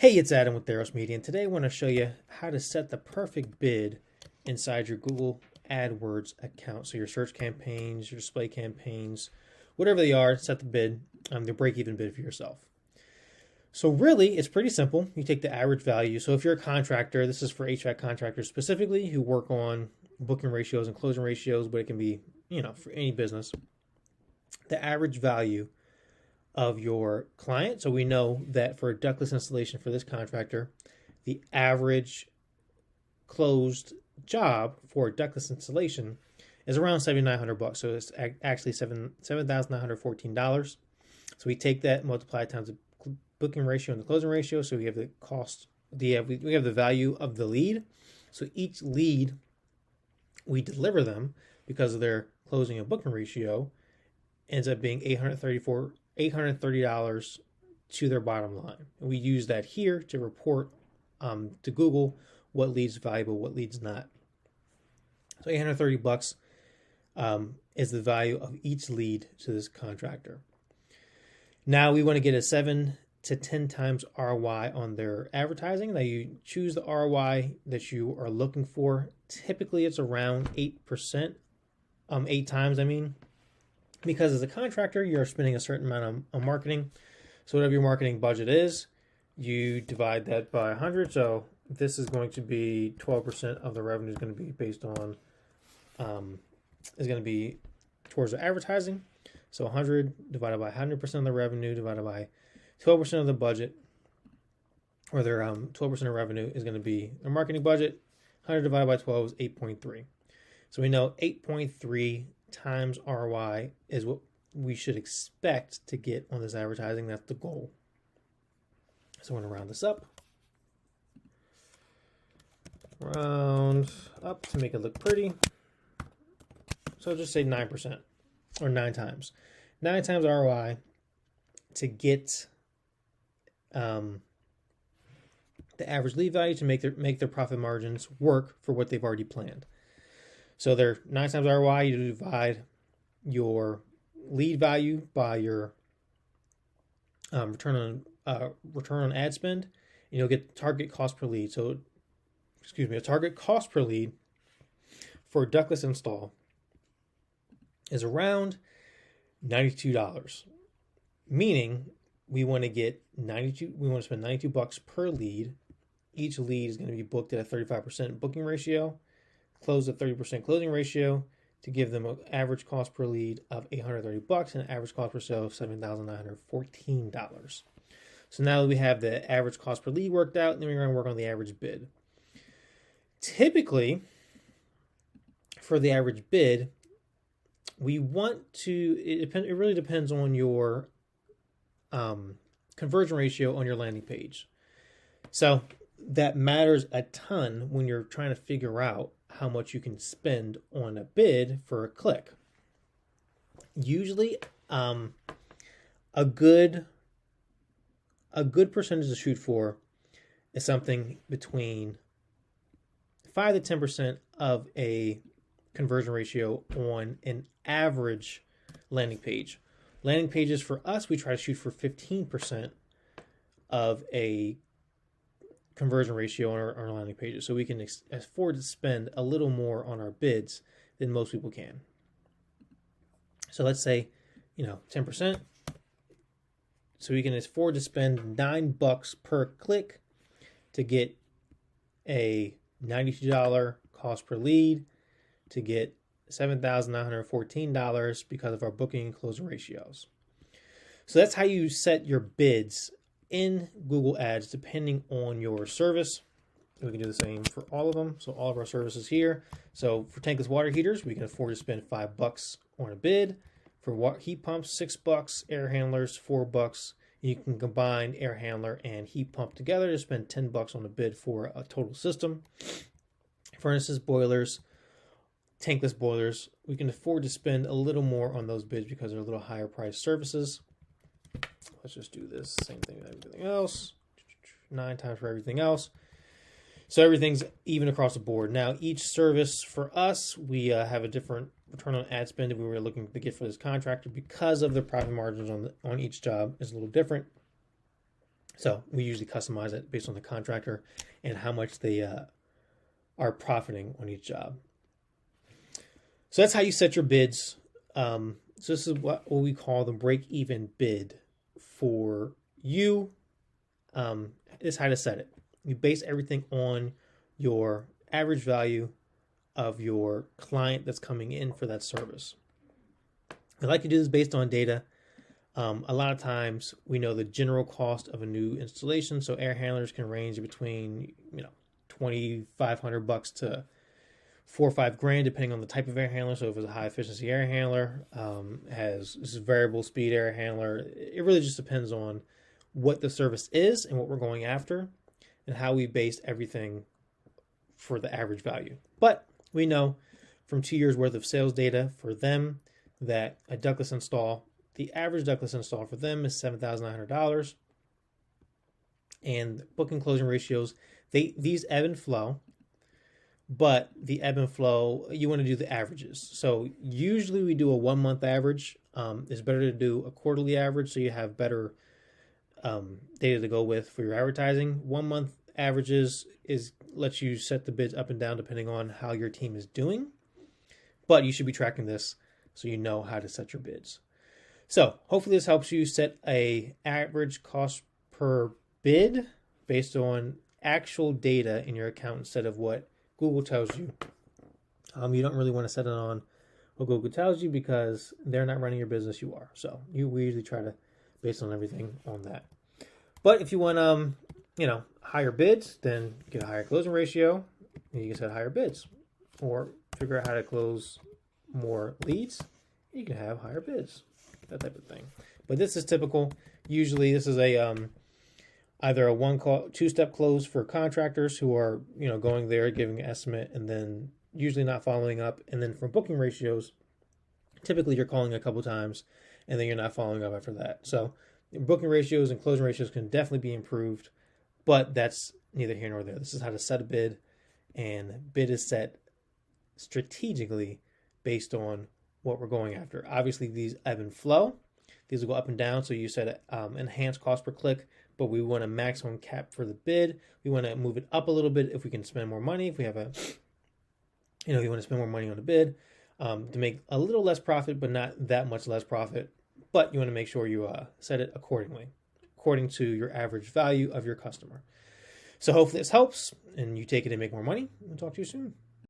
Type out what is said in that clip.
Hey, it's Adam with ROAS Media, and today I want to show you how to set the perfect bid inside your Google AdWords account. So your search campaigns, your display campaigns, whatever they are, set the bid, the break-even bid for yourself. So really, it's pretty simple. You take the average value. So if you're a contractor, this is for HVAC contractors specifically who work on booking ratios and closing ratios, but it can be, for any business. The average value of your client. So we know that for a ductless installation for this contractor, the average closed job for a ductless installation is around $7,900. So it's actually $7,914. So we take that, multiply it times the booking ratio and the closing ratio. So we have the cost, we have the value of the lead. So each lead, we deliver them because of their closing and booking ratio, ends up being $830 to their bottom line. And we use that here to report to Google what leads valuable, what leads not. So $830 is the value of each lead to this contractor. Now we want to get a 7 to 10 times ROI on their advertising. Now you choose the ROI that you are looking for. Typically it's around 8%, 8 times, because as a contractor, you're spending a certain amount on marketing. So whatever your marketing budget is, you divide that by 100. So this is going to be 12% of the revenue is going to be based on, is going to be towards the advertising. So 100 divided by 100% of the revenue divided by 12% of the budget, or their 12% of revenue is going to be their marketing budget. 100 divided by 12 is 8.3. So we know 8.3 times ROI is what we should expect to get on this advertising. That's the goal. So I'm going to round this up. Round up to make it look pretty. So just say 9% or 9 times. 9 times ROI to get the average lead value to make their profit margins work for what they've already planned. So they're 9 times ROI. You divide your lead value by your return on ad spend, and you'll get target cost per lead. So, a target cost per lead for a ductless install is around $92. Meaning we want to get we want to spend $92 per lead. Each lead is going to be booked at a 35% booking ratio, close at 30% closing ratio, to give them an average cost per lead of $830 and an average cost per sale of $7,914. So now that we have the average cost per lead worked out, then we're going to work on the average bid. Typically, for the average bid, we want to, it really depends on your conversion ratio on your landing page. So that matters a ton when you're trying to figure out how much you can spend on a bid for a click. Usually, a good percentage to shoot for is something between 5 to 10% of a conversion ratio on an average landing page. Landing pages for us, we try to shoot for 15% of a conversion ratio on our landing pages, so we can afford to spend a little more on our bids than most people can. So let's say 10%, so we can afford to spend $9 per click to get a $92 cost per lead, to get $7,914 because of our booking and closing ratios. So that's how you set your bids in Google Ads depending on your service. We can do the same for all of them. So all of our services here. So for tankless water heaters, we can afford to spend $5 on a bid. For heat pumps, $6. Air handlers, $4. You can combine air handler and heat pump together to spend $10 on a bid for a total system. Furnaces, boilers, tankless boilers, we can afford to spend a little more on those bids because they're a little higher priced services. Let's just do this same thing with everything else. 9 times for everything else. So everything's even across the board. Now, each service for us, we have a different return on ad spend that we were looking to get for this contractor because of the profit margins on each job is a little different. So we usually customize it based on the contractor and how much they are profiting on each job. So that's how you set your bids. So this is what we call the break-even bid for you. This is how to set it. You base everything on your average value of your client that's coming in for that service. I like to do this based on data. A lot of times we know the general cost of a new installation. So air handlers can range between, $2,500 to $4 or $5,000, depending on the type of air handler. So if it's a high efficiency air handler, this is variable speed air handler. It really just depends on what the service is and what we're going after and how we base everything for the average value. But we know from 2 years worth of sales data for them that a ductless install, the average ductless install for them is $7,900. And booking closing ratios, these ebb and flow, but the ebb and flow, you want to do the averages. So usually we do a 1 month average. It's better to do a quarterly average so you have better data to go with for your advertising. 1 month averages lets you set the bids up and down depending on how your team is doing. But you should be tracking this so you know how to set your bids. So hopefully this helps you set a average cost per bid based on actual data in your account instead of what Google tells you. You don't really want to set it on what Google tells you because they're not running your business, you are. So we usually try to base on everything on that. But if you want higher bids, then get a higher closing ratio and you can set higher bids. Or figure out how to close more leads, you can have higher bids. That type of thing. But this is typical. Usually this is a either a two-step close for contractors who are going there, giving an estimate, and then usually not following up. And then for booking ratios, typically you're calling a couple times and then you're not following up after that. So booking ratios and closing ratios can definitely be improved, but that's neither here nor there. This is how to set a bid, and bid is set strategically based on what we're going after. Obviously, these ebb and flow. These will go up and down. So you set enhanced cost per click, but we want a maximum cap for the bid. We want to move it up a little bit if we can spend more money. If we have you want to spend more money on the bid to make a little less profit, but not that much less profit. But you want to make sure you set it accordingly, according to your average value of your customer. So hopefully this helps and you take it and make more money. We'll talk to you soon.